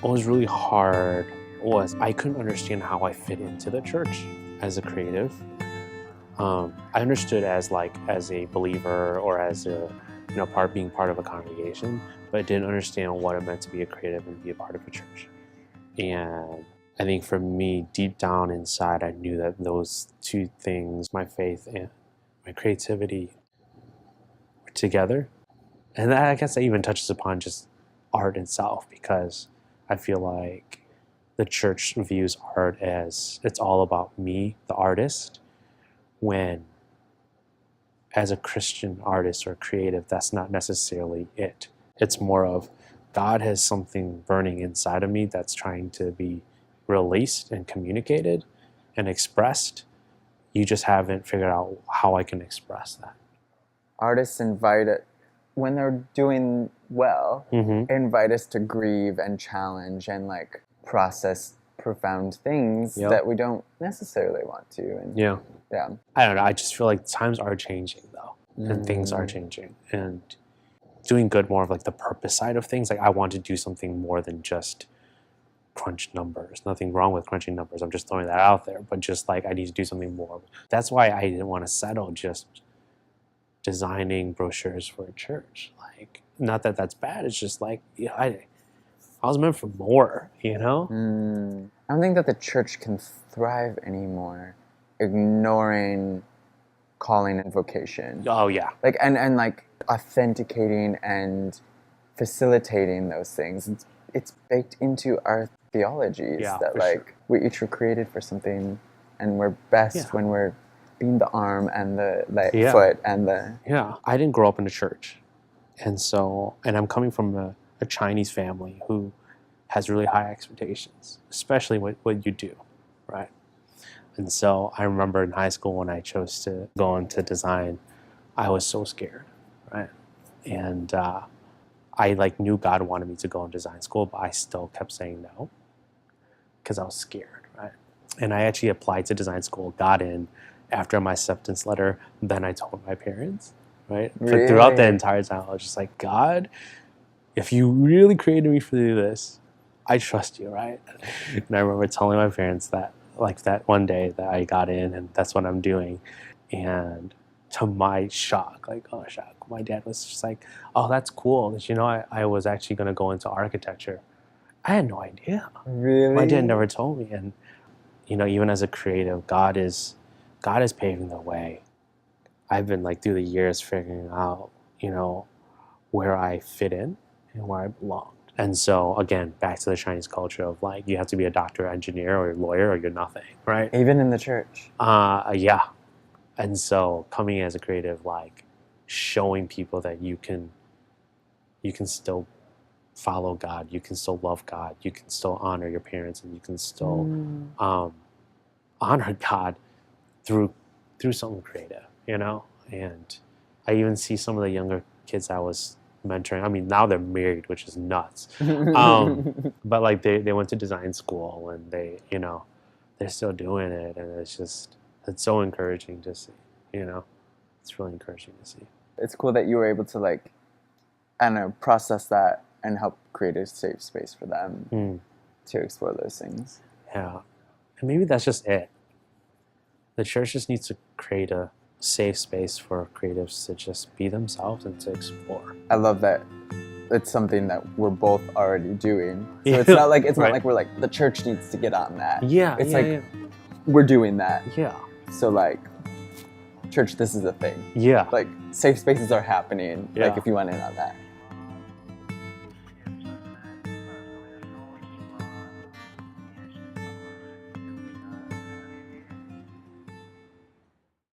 what was really hard was I couldn't understand how I fit into the church as a creative. I understood as a believer or as a being part of a congregation, but I didn't understand what it meant to be a creative and be a part of a church. And I think for me, deep down inside, I knew that those two things, my faith and my creativity, were together. And I guess that even touches upon just art itself, because I feel like the church views art as it's all about me, the artist, when as a Christian artist or creative, that's not necessarily it. It's more of God has something burning inside of me that's trying to be released and communicated and expressed. You just haven't figured out how I can express that. Artists when they're doing well, invite us to grieve and challenge and like process profound things that we don't necessarily want to. And yeah. I don't know. I just feel like times are changing though, and things are changing, and doing good more of like the purpose side of things. Like I want to do something more than just crunch numbers. Nothing wrong with crunching numbers. I'm just throwing that out there. But just like I need to do something more. That's why I didn't want to settle just designing brochures for a church. Like, not that that's bad. It's just like, I was meant for more, I don't think that the church can thrive anymore ignoring calling and vocation. Oh yeah. Like and like authenticating and facilitating those things. It's baked into our theologies that like we each were created for something, and we're best when we're being the arm and the foot and the... Yeah, I didn't grow up in a church. And I'm coming from a Chinese family who has really high expectations, especially what you do, right? And so I remember in high school when I chose to go into design, I was so scared, right? And I knew God wanted me to go in design school, but I still kept saying no because I was scared, right? And I actually applied to design school, got in after my acceptance letter. Then I told my parents, right? Really? But throughout the entire time, I was just like, God, if you really created me for this, I trust you, right? And I remember telling my parents that one day that I got in, and that's what I'm doing. And to my shock, my dad was just like, oh, that's cool. I was actually going to go into architecture. I had no idea. Really? My dad never told me. And, even as a creative, God is paving the way. I've been through the years figuring out, where I fit in and where I belong. And so again, back to the Chinese culture of you have to be a doctor, engineer, or a lawyer, or you're nothing, right? Even in the church. Yeah. And so coming as a creative, showing people that you can still follow God, you can still love God, you can still honor your parents, and you can still honor God through something creative, And I even see some of the younger kids I was mentoring. I mean, now they're married, which is nuts. But they went to design school, and they're still doing it, and it's so encouraging to see. It's really encouraging to see. It's cool that you were able to process that and help create a safe space for them to explore those things. Yeah, and maybe that's just it. The church just needs to create a safe space for creatives to just be themselves and to explore. I love that it's something that we're both already doing. So it's not like not like we're like the church needs to get on that. Yeah. It's we're doing that. Yeah. So church, this is a thing. Yeah. Safe spaces are happening. If you want in on that.